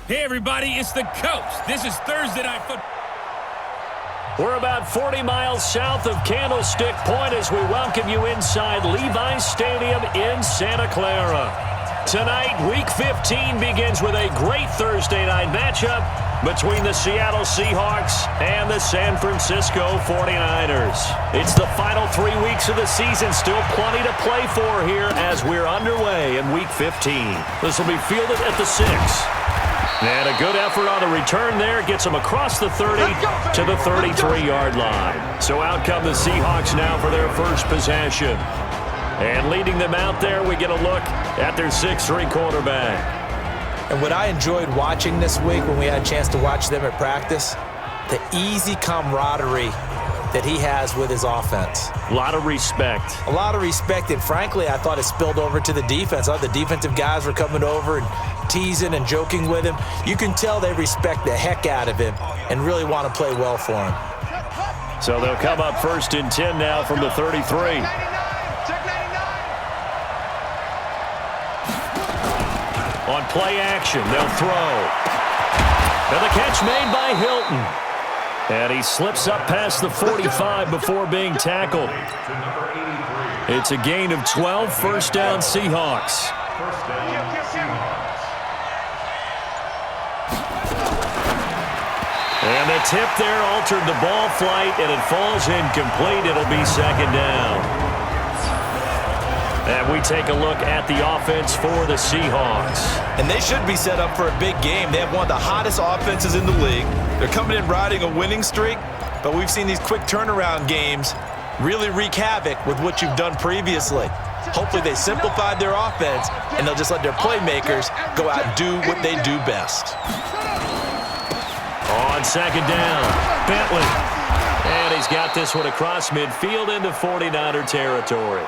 Hey, everybody, it's the coach. This is Thursday Night Football. We're about 40 miles south of Candlestick Point as we welcome you inside Levi's Stadium in Santa Clara. Tonight, Week 15 begins with a great Thursday night matchup between the Seattle Seahawks and the San Francisco 49ers. It's the final 3 weeks of the season, still plenty to play for here as we're underway in Week 15. This will be fielded at the 6. And a good effort on the return there gets them across the 30 to the 33-yard line. So out come the Seahawks now for their first possession. And leading them out there, we get a look at their 6'3" quarterback. And what I enjoyed watching this week when we had a chance to watch them at practice, the easy camaraderie that he has with his offense. A lot of respect. A lot of respect, and frankly, I thought it spilled over to the defense. The defensive guys were coming over and teasing and joking with him. You can tell they respect the heck out of him and really want to play well for him. So they'll come up 1st and 10 now from the 33. On play action, they'll throw. And the catch made by Hilton. And he slips up past the 45 before being tackled. It's a gain of 12, first down Seahawks. And the tip there altered the ball flight, and it falls incomplete. It'll be 2nd down. And we take a look at the offense for the Seahawks. And they should be set up for a big game. They have one of the hottest offenses in the league. They're coming in riding a winning streak, but we've seen these quick turnaround games really wreak havoc with what you've done previously. Hopefully they simplified their offense, and they'll just let their playmakers go out and do what they do best. On 2nd down, Bentley. And he's got this one across midfield into 49er territory.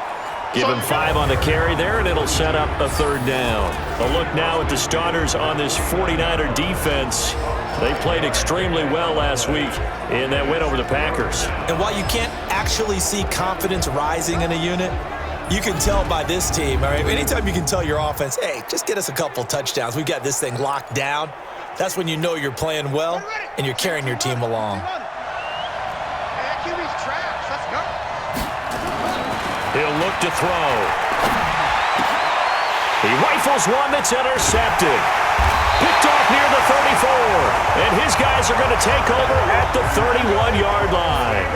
Give him 5 on the carry there, and it'll set up a 3rd down. A look now at the starters on this 49er defense. They played extremely well last week in that win over the Packers. And while you can't actually see confidence rising in a unit, you can tell by this team. All right, anytime you can tell your offense, hey, just get us a couple touchdowns. We got this thing locked down. That's when you know you're playing well and you're carrying your team along. He'll look to throw. He rifles one that's intercepted. Picked off near the 34. And his guys are going to take over at the 31-yard line.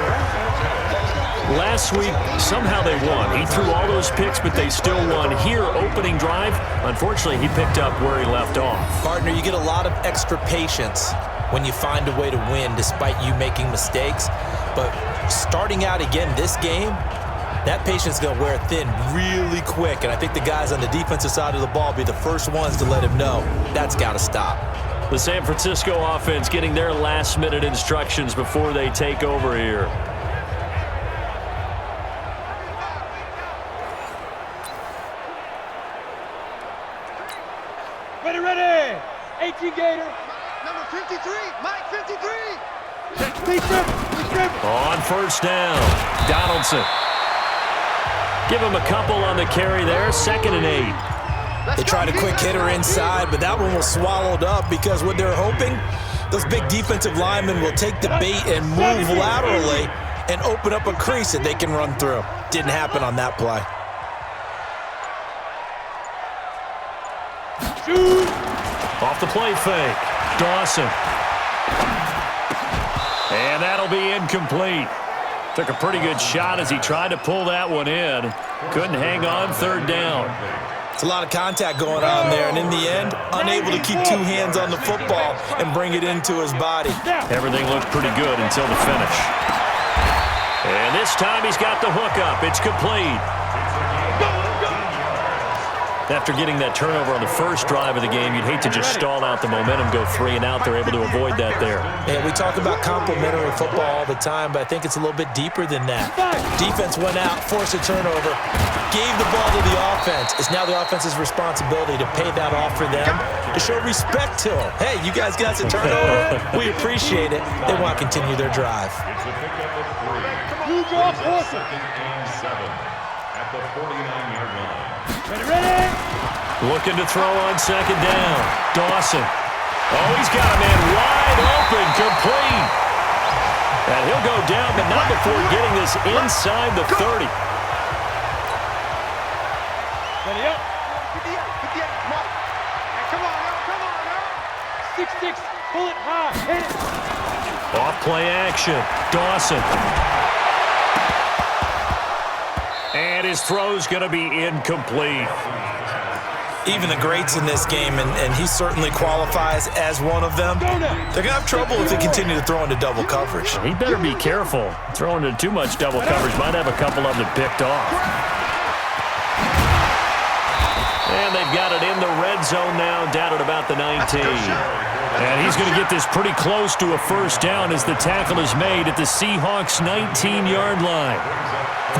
Last week, somehow they won. He threw all those picks, but they still won. Here, opening drive, unfortunately, he picked up where he left off. Partner, you get a lot of extra patience when you find a way to win despite you making mistakes. But starting out again this game, that patience is going to wear thin really quick, and I think the guys on the defensive side of the ball will be the first ones to let him know that's got to stop. The San Francisco offense getting their last-minute instructions before they take over here. Ready. 18 Gator. Number 53, Mike 53. On 1st down, Donaldson. Give him a couple on the carry there, 2nd and 8. They tried a quick hitter inside, but that one was swallowed up because what they're hoping, those big defensive linemen will take the bait and move laterally and open up a crease that they can run through. Didn't happen on that play. Off the play fake, Dawson. And that'll be incomplete. Took a pretty good shot as he tried to pull that one in. Couldn't hang on, 3rd down. It's a lot of contact going on there, and in the end, unable to keep 2 hands on the football and bring it into his body. Everything looked pretty good until the finish. And this time he's got the hook up. It's complete. After getting that turnover on the first drive of the game, you'd hate to just stall out the momentum, go 3 and out. They're able to avoid that there. Yeah, we talk about complementary football all the time, but I think it's a little bit deeper than that. Defense went out, forced a turnover, gave the ball to the offense. It's now the offense's responsibility to pay that off for them, to show respect to them. Hey, you guys got a turnover. We appreciate it. They want to continue their drive. You drop Orson. At the 49-yard line. Ready. Looking to throw on 2nd down. Dawson. Oh, he's got a man wide open, complete. And he'll go down, but not before getting this inside the 30. Ready up. 58, come on. Hey, come on now. 6-6, pull it high, hit it. Off play action. Dawson. And his throw's going to be incomplete. Even the greats in this game, and he certainly qualifies as one of them, they're going to have trouble if they continue to throw into double coverage. He better be careful. Throwing into too much double coverage might have a couple of them picked off. And they've got it in the red zone now, down at about the 19. And he's going to get this pretty close to a first down as the tackle is made at the Seahawks' 19-yard line.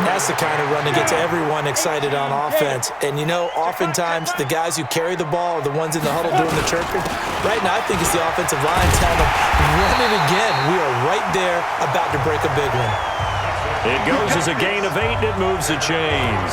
That's the kind of run that gets everyone excited on offense. And, you know, oftentimes the guys who carry the ball are the ones in the huddle doing the chirping. Right now, I think it's the offensive line telling them, run it again. We are right there about to break a big one. It goes as a gain of 8, and it moves the chains.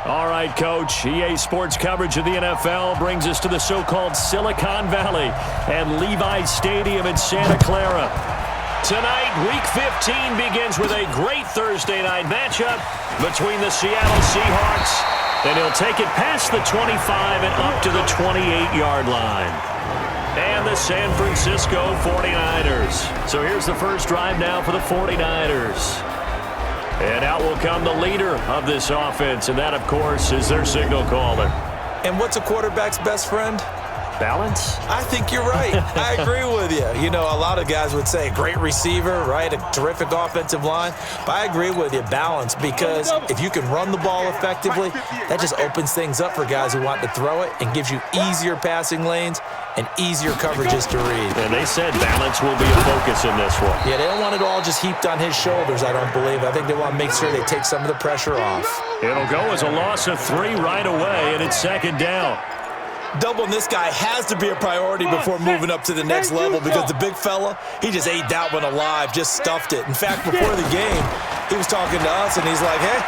All right, Coach. EA Sports coverage of the NFL brings us to the so-called Silicon Valley and Levi Stadium in Santa Clara. Tonight, Week 15 begins with a great Thursday night matchup between the Seattle Seahawks, and he'll take it past the 25 and up to the 28-yard line. And the San Francisco 49ers. So here's the first drive now for the 49ers. And out will come the leader of this offense, and that, of course, is their signal caller. And what's a quarterback's best friend? Balance? I think you're right. I agree with you. You know, a lot of guys would say a great receiver, right? A terrific offensive line. But I agree with you, balance, because if you can run the ball effectively, that just opens things up for guys who want to throw it and gives you easier passing lanes and easier coverages to read. And they said balance will be a focus in this one. Yeah, they don't want it all just heaped on his shoulders, I don't believe. I think they want to make sure they take some of the pressure off. It'll go as a loss of 3 right away, and it's second down. Doubling this guy has to be a priority before moving up to the next level because the big fella, he just ate that one alive, just stuffed it. In fact, before the game, he was talking to us, and he's like, hey,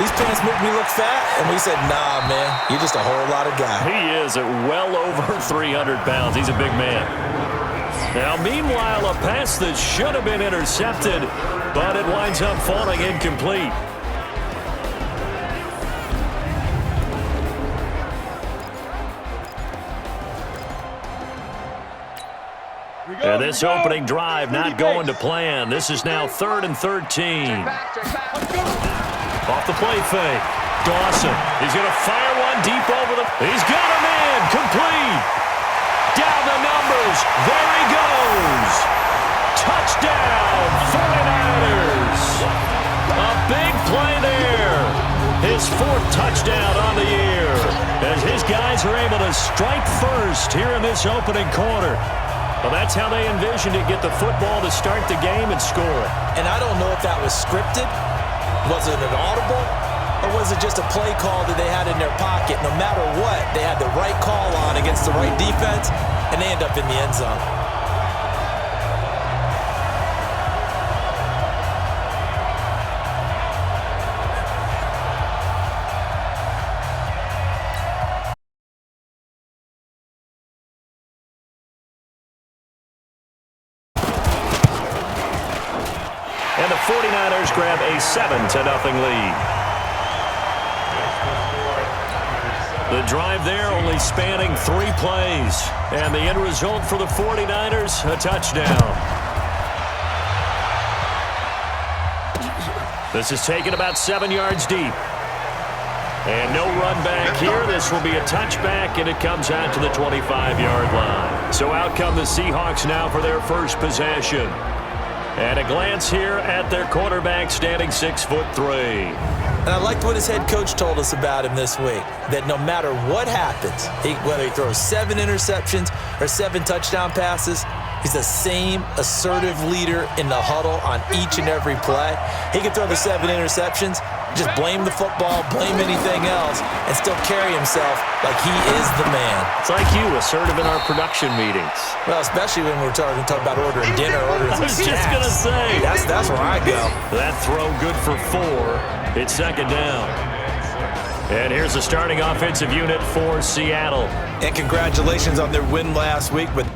these pants make me look fat. And we said, nah, man, you're just a whole lot of guy. He is at well over 300 pounds. He's a big man. Now, meanwhile, a pass that should have been intercepted, but it winds up falling incomplete. And this opening drive not going to plan. This is now 3rd and 13. Off the play fake. Dawson. He's going to fire one deep over the... He's got a man. Complete. Down the numbers. There he goes. Touchdown, 49ers. A big play there. His 4th touchdown on the year as his guys are able to strike first here in this opening quarter. Well, that's how they envisioned it, get the football to start the game and score it. And I don't know if that was scripted. Was it an audible? Or was it just a play call that they had in their pocket? No matter what, they had the right call on against the right defense, and they end up in the end zone. And the 49ers grab a 7-0 lead. The drive there only spanning 3 plays. And the end result for the 49ers, a touchdown. This is taken about 7 yards deep. And no run back here. This will be a touchback, and it comes out to the 25-yard line. So out come the Seahawks now for their first possession. And a glance here at their quarterback, standing 6'3". And I liked what his head coach told us about him this week, that no matter what happens, whether he throws 7 interceptions or 7 touchdown passes, he's the same assertive leader in the huddle on each and every play. He can throw the 7 interceptions, just blame the football, blame anything else, and still carry himself like he is the man. It's like you, assertive in our production meetings. Well, especially when we're talking about ordering dinner, ordering some snacks. I was just going to say. That's where I go. That throw good for 4. It's second down. And here's the starting offensive unit for Seattle. And congratulations on their win last week. But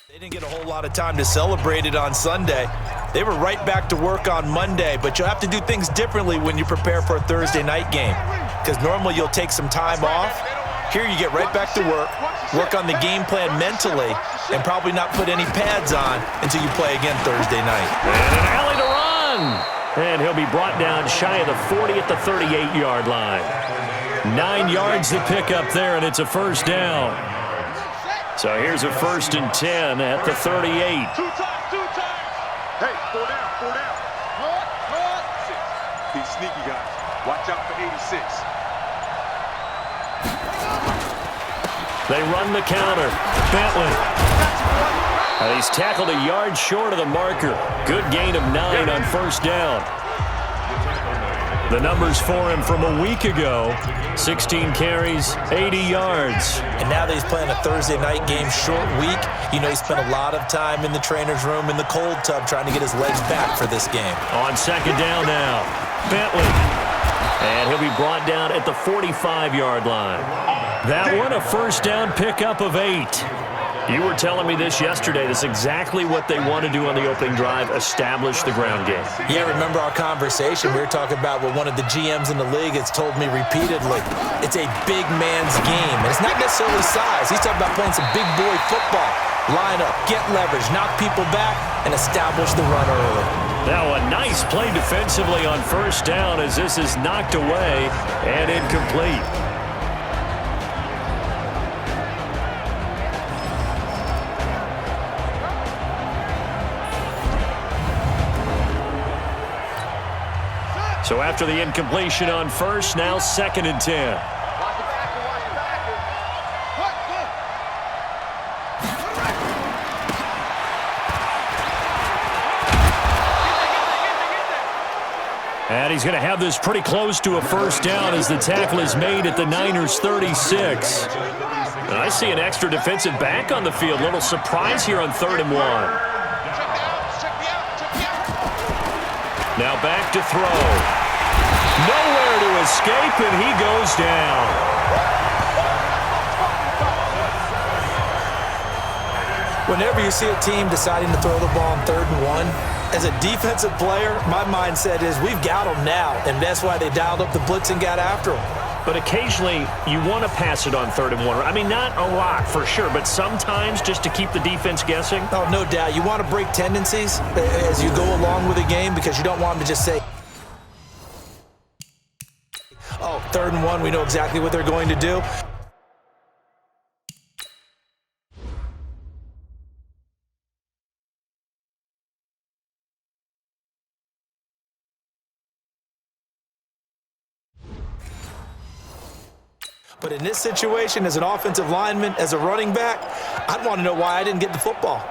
they didn't get a whole lot of time to celebrate it on Sunday. They were right back to work on Monday, but you'll have to do things differently when you prepare for a Thursday night game, because normally you'll take some time off. Here you get right back to work on the game plan mentally, and probably not put any pads on until you play again Thursday night. And an alley to run. And he'll be brought down shy of the 40 at the 38-yard line. 9 yards to pick up there, and it's a first down. So here's a 1st and 10 at the 38. 2 times. Hey, 4 down. These sneaky guys. Watch out for 86. They run the counter. Bentley. He's tackled a yard short of the marker. Good gain of 9 on first down. The numbers for him from a week ago: 16 carries, 80 yards. And now that he's playing a Thursday night game, short week, you know he spent a lot of time in the trainer's room in the cold tub trying to get his legs back for this game. On second down now, Bentley. And he'll be brought down at the 45-yard line. That one, a first down pickup of 8. You were telling me this yesterday. This is exactly what they want to do on the opening drive, establish the ground game. Yeah, remember our conversation? We were talking about what one of the GMs in the league has told me repeatedly. It's a big man's game, and it's not necessarily size. He's talking about playing some big boy football. Line up, get leverage, knock people back, and establish the run early. Now a nice play defensively on first down as this is knocked away and incomplete. So after the incompletion on first, now 2nd and 10. And he's going to have this pretty close to a first down as the tackle is made at the Niners' 36. And I see an extra defensive back on the field. Little surprise here on 3rd and 1. Now back to throw. Nowhere to escape, and he goes down. Whenever you see a team deciding to throw the ball on 3rd and 1, as a defensive player, my mindset is we've got them now, and that's why they dialed up the blitz and got after them. But occasionally, you want to pass it on 3rd and 1. I mean, not a lot for sure, but sometimes just to keep the defense guessing. Oh, no doubt. You want to break tendencies as you go along with the game because you don't want them to just say, oh, 3rd and 1, we know exactly what they're going to do. But in this situation, as an offensive lineman, as a running back, I'd want to know why I didn't get the football.